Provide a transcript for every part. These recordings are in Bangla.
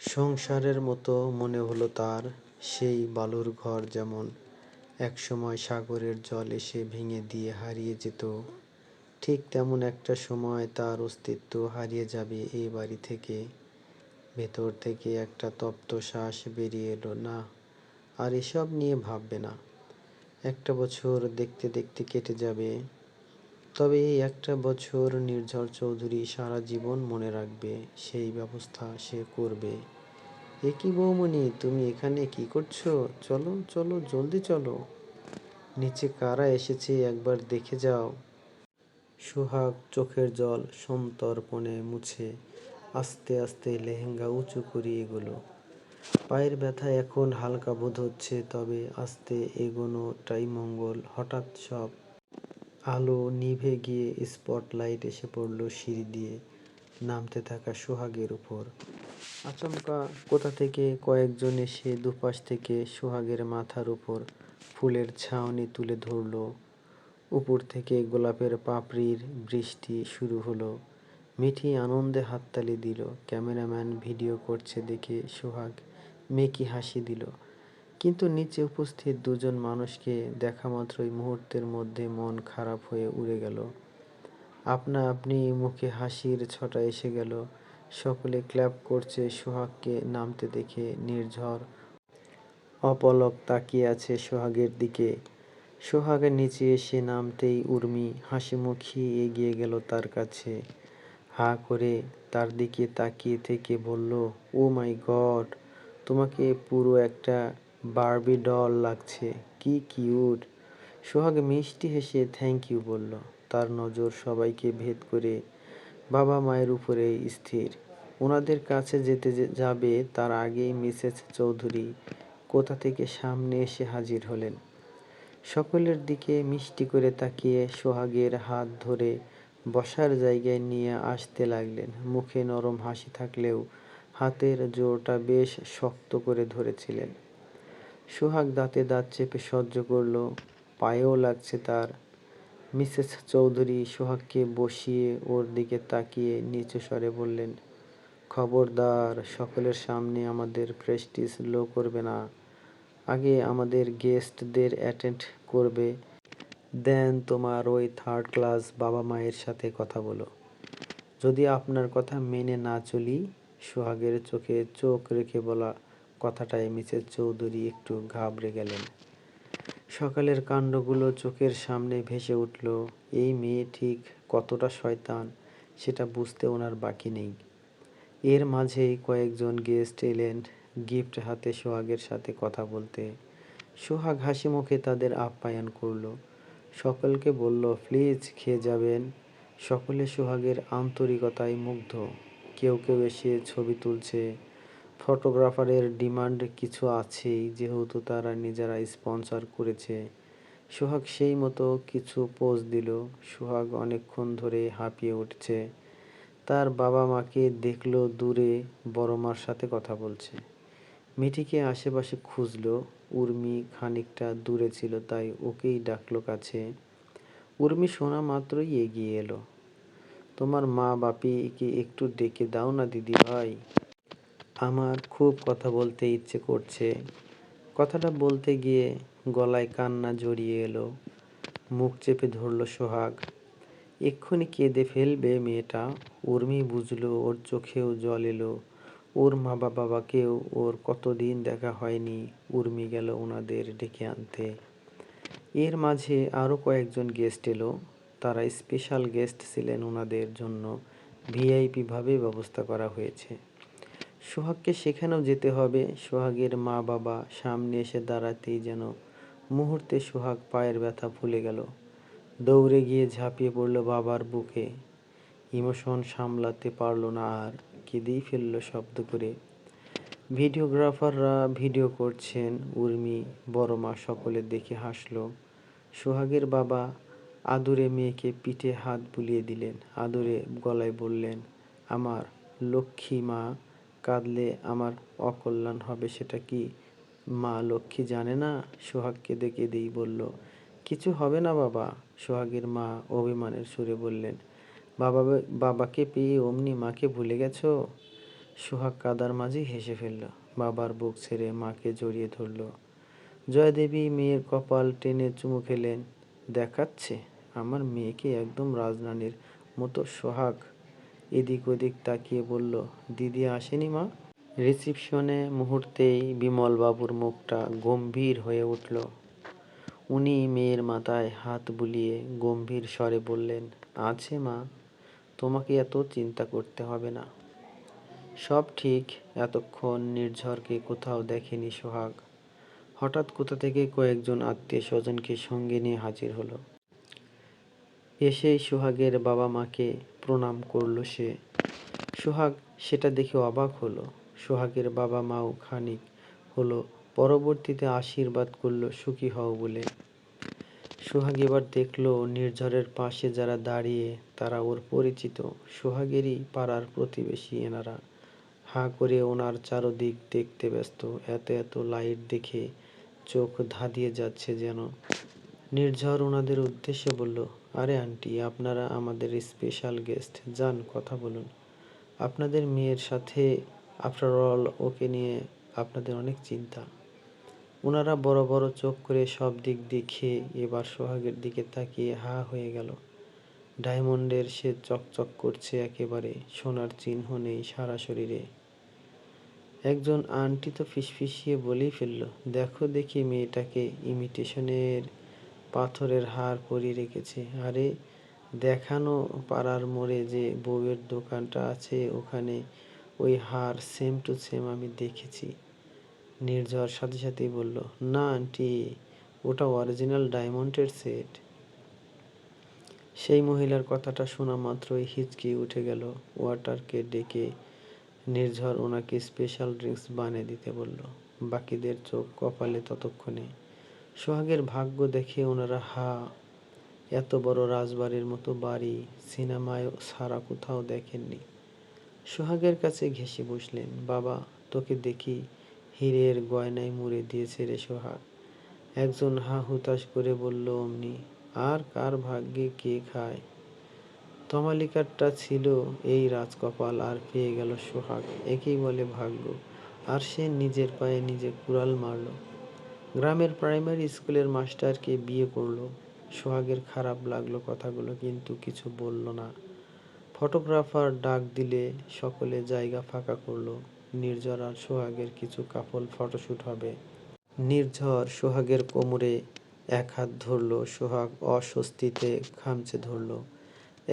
সংসারের মতো মনে হলো তার, সেই বালুর ঘর যেমন একসময় সাগরের জল এসে ভেঙে দিয়ে হারিয়ে যেত, ঠিক তেমন একটা সময় তার অস্তিত্ব হারিয়ে যাবে এই বাড়ি থেকে। ভেতর থেকে একটা তপ্ত শ্বাস বেরিয়ে এলো, না আর এসব নিয়ে ভাববে না। একটা বছর দেখতে দেখতে কেটে যাবে, তবে এই একটা বছর নির্ঝর চৌধুরী সারা জীবন মনে রাখবে, সেই ব্যবস্থা সে করবে। এ কি বৌমনি, তুমি এখানে কি করছো? চলো চলো, জলদি চলো, নিচে কারা এসেছে একবার দেখে যাও। সোহাগ চোখের জল সন্তর্পণে মুছে আস্তে আস্তে লেহেঙ্গা উঁচু করে এগোলো। পায়ের ব্যথা এখন হালকা বোধ হচ্ছে, তবে আস্তে এগোনোটাই মঙ্গল। হঠাৎ সব আলো নিভে গিয়ে স্পটলাইট এসে পড়ল সিঁড়ি দিয়ে নামতে থাকা সোহাগের উপর। আচমকা কোথা থেকে কয়েকজন এসে দুপাশ থেকে সোহাগের মাথার উপর ফুলের ছাউনি তুলে ধরল। উপর থেকে গোলাপের পাপড়ির বৃষ্টি শুরু হলো। মিঠি আনন্দে হাততালি দিল। ক্যামেরাম্যান ভিডিও করছে দেখে সোহাগ মেকি হাসি দিল, কিন্তু নিচে উপস্থিত দুজন মানুষকে দেখা মাত্রই মুহূর্তের মধ্যে মন খারাপ হয়ে উড়ে গেল। আপনা আপনি মুখে হাসির ছটা এসে গেল। সকলে ক্ল্যাপ করছে সোহাগকে নামতে দেখে। নির্ঝর অপলক তাকিয়ে আছে সোহাগের দিকে। সোহাগের নিচে এসে নামতেই উর্মি হাসিমুখে এগিয়ে গেল তার কাছে। হা করে তার দিকে তাকিয়ে থেকে বলল, ও মাই গড, তোমাকে পুরো একটা বারবি ডল লাগছে, কি কিউট। সোহাগ মিষ্টি হেসে থ্যাংক ইউ বলল। তার নজর সবাইকে ভেদ করে বাবা মায়ের উপরেই স্থির। ওনাদের কাছে যেতে যাবে তার আগেই মিসেস চৌধুরী কোথা থেকে সামনে এসে হাজির হলেন। সকলের দিকে মিষ্টি করে তাকিয়ে সোহাগের হাত ধরে বসার জায়গায় নিয়ে আসতে লাগলেন। মুখে নরম হাসি থাকলেও হাতের জোরটা বেশ শক্ত করে ধরেছিলেন। সোহাগ দাঁতে দাঁত চেপে সহ্য করল, পায়েও লাগছে তার। মিসেস চৌধুরী সোহাগকে বসিয়ে ওর দিকে তাকিয়ে নিচু স্বরে বললেন, খবরদার সকলের সামনে আমাদের প্রেস্টিজ লো করবে না। আগে আমাদের গেস্টদের অ্যাটেন্ড করবে, দেন তোমার ওই থার্ড ক্লাস বাবা মায়ের সাথে কথা বলো। যদি আপনার কথা মেনে না চলি। সোহাগের চোখে চোখ রেখে বলা কথাটায় মিসেস চৌধুরী একটু ঘাবড়ে গেলেন। সকালের কাণ্ডগুলো চোখের সামনে ভেসে উঠল। এই মেয়ে ঠিক কতটা শয়তান সেটা বুঝতে ওনার বাকি নেই। এর মাঝেই কয়েকজন গেস্ট এলেন গিফট হাতে সোহাগের সাথে কথা বলতে। সোহাগ হাসি মুখে তাদের আপ্যায়ন করল। সকলকে বলল, প্লিজ খেয়ে যাবেন। সকলে সোহাগের আন্তরিকতায় মুগ্ধ। কেউ কেউ এসে ছবি তুলছে। ফটোগ্রাফারের ডিমান্ড কিছু আছেই, যেহেতু তারা নিজেরা স্পন্সর করেছে। সোহাগ সেই মতো কিছু পোজ দিল। সোহাগ অনেকক্ষণ ধরে হাঁপিয়ে উঠছে। তার বাবা মাকে দেখল দূরে বড় মার সাথে কথা বলছে। মিঠিকে আশেপাশে খুঁজল। উর্মি খানিকটা দূরে ছিল, তাই ওকেই ডাকলো কাছে। উর্মি শোনা মাত্রই এগিয়ে এলো। তোমার মা বাপিকে একটু ডেকে দাও না দিদি ভাই, আমার খুব কথা বলতে ইচ্ছে করছে। কথাটা বলতে গিয়ে গলায় কান্না জড়িয়ে এলো। মুখ চেপে ধরল সোহাগ। এক্ষুনি কেঁদে ফেলবে মেয়েটা। উর্মি বুঝলো ওর চোখেও জল এলো। ওর মা বাবাকেও ওর কতদিন দেখা হয়নি। উর্মি গেল ওনাদের ডেকে আনতে। এর মাঝে আরও কয়েকজন গেস্ট এলো। তারা স্পেশাল গেস্ট ছিলেন, ওনাদের জন্য ভিআইপি ভাবে ব্যবস্থা করা হয়েছে। সোহাগকে সেখানেও যেতে হবে। সোহাগের মা বাবা সামনে এসে দাঁড়াতেই যেন মুহূর্তে সোহাগ পায়ের ব্যথা ভুলে গেল। দৌড়ে গিয়ে ঝাঁপিয়ে পড়ল বাবার বুকে। ইমোশন সামলাতে পারল না আর, কেঁদেই ফেলল শব্দ করে। ভিডিওগ্রাফাররা ভিডিও করছেন। উর্মি, বড় মা সকলে দেখে হাসল। সোহাগের বাবা আদুরে মেয়েকে পিঠে হাত বুলিয়ে দিলেন। আদুরে গলায় বললেন, আমার লক্ষ্মী মা, কাঁদলে আমার অকল্যাণ হবে সেটা কি মা লক্ষ্মী জানে না? সোহাগ কেঁদে কেঁদেই বলল, কিছু হবে না বাবা। সোহাগের মা অভিমানের সুরে বললেন, বাবাকে পেয়ে অমনি মাকে ভুলে গেছো? সোহাগ কাদার মাঝেই হেসে ফেলল। বাবার বুক ছেড়ে মাকে জড়িয়ে ধরল। জয়াদেবী মেয়ের কপাল টেনে চুমু খেলেন। দেখাচ্ছে আমার মেয়েকে একদম রাজরানীর মতো। সোহাগ এদিক ওদিক তাকিয়ে বলল, দিদি আসেনি মা? রিসিপশনে মুহূর্তেই বিমলবাবুর মুখটা গম্ভীর হয়ে উঠল। উনি মেয়ের মাথায় হাত বুলিয়ে গম্ভীর স্বরে বললেন, আছে মা, তোমাকে এত চিন্তা করতে হবে না, সব ঠিক। এতক্ষণ নির্ঝরকে কোথাও দেখেনি সোহাগ। হঠাৎ কোথা থেকে কয়েকজন আত্মীয় স্বজনকে সঙ্গে নিয়ে হাজির হলো। এসেই সোহাগের বাবা মাকে প্রণাম করল সে। সোহাগ সেটা দেখে অবাক হলো। সোহাগের বাবা মাও খানিক হলো পরবর্তীতে আশীর্বাদ করল সুখী হও বলে। সোহাগ এবার দেখলো নির্ঝরের পাশে যারা দাঁড়িয়ে তারা ওর পরিচিত, সোহাগেরই পাড়ার প্রতিবেশী এনারা। হাঁ করে ওনার চারদিক দেখতে ব্যস্ত। এত এত লাইট দেখে চোখ ধাঁধিয়ে যাচ্ছে যেন। নির্ঝর ওনাদের উদ্দেশ্যে বলল, আরে আন্টি, আপনারা আমাদের স্পেশাল গেস্ট, যান কথা বলুন আপনাদের মেয়ের সাথে। আফটার অল ওকে নিয়ে আপনাদের অনেক চিন্তা। ওনারা বড় বড় চোখ করে সব দিক দেখে এবার সোহাগের দিকে তাকিয়ে হা হয়ে গেল। ডায়মন্ডের সে চকচক করছে একেবারে, সোনার চিহ্ন নেই সারা শরীরে। একজন আন্টি তো ফিসফিসিয়ে বলেই ফেলল, দেখো দেখি মেয়েটাকে ইমিটেশনের পাথরের হার পরিয়ে রেখেছে। আরে দেখানো পাড়ার মোড়ে যে বউয়ের দোকানটা আছে ওখানে ওই হার সেম টু সেম আমি দেখেছি। নির্ঝর সাথে সাথেই বলল, না আন্টি, ওটা অরিজিনাল ডায়মন্ডের সেট। সেই মহিলার কথাটা শোনা মাত্রই হিচকি উঠে গেল। ওয়াটারকে ডেকে নির্ঝর ওনাকে স্পেশাল ড্রিঙ্কস বানিয়ে দিতে বলল। বাকিদের চোখ কপালে ততক্ষণে। সোহাগের ভাগ্য দেখে ওনারা হা। এত বড় রাজবাড়ির মতো বাড়ি সিনেমায় ছাড়া কোথাও দেখেননি। সোহাগের কাছে ঘেঁষে বসলেন, বাবা তোকে দেখি হীরের গয়নায় মুড়ে দিয়েছে রে সোহাগ। একজন হা হুতাশ করে বলল অমনি, আর কার ভাগ্যে কে খায়। তমালিকারটা ছিল এই রাজকপাল, আর পেয়ে গেল সোহাগ, একেই বলে ভাগ্য। আর সে নিজের পায়ে নিজে কুড়াল মারল। গ্রামের প্রাইমারি স্কুলের মাস্টারকে বিয়ে করলো। সোহাগের খারাপ লাগলো কথাগুলো, কিন্তু কিছু বলল না। ফটোগ্রাফার ডাক দিলে সকলে জায়গা ফাঁকা করলো। নির্ঝর আর সোহাগের কিছু কাপল ফটোশ্যুট হবে। নির্ঝর সোহাগের কোমরে এক হাত ধরল। সোহাগ অস্বস্তিতে খামচে ধরল।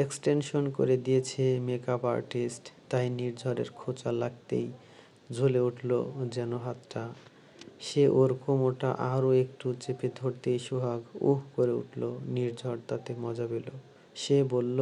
এক্সটেনশন করে দিয়েছে মেকআপ আর্টিস্ট, তাই নির্ঝরের খোঁচা লাগতেই জ্বলে উঠল যেন হাতটা। সে ওর কোমরটা আরও একটু চেপে ধরতেই সোহাগ উহ করে উঠল। নির্ঝর তাতে মজা পেল। সে বলল,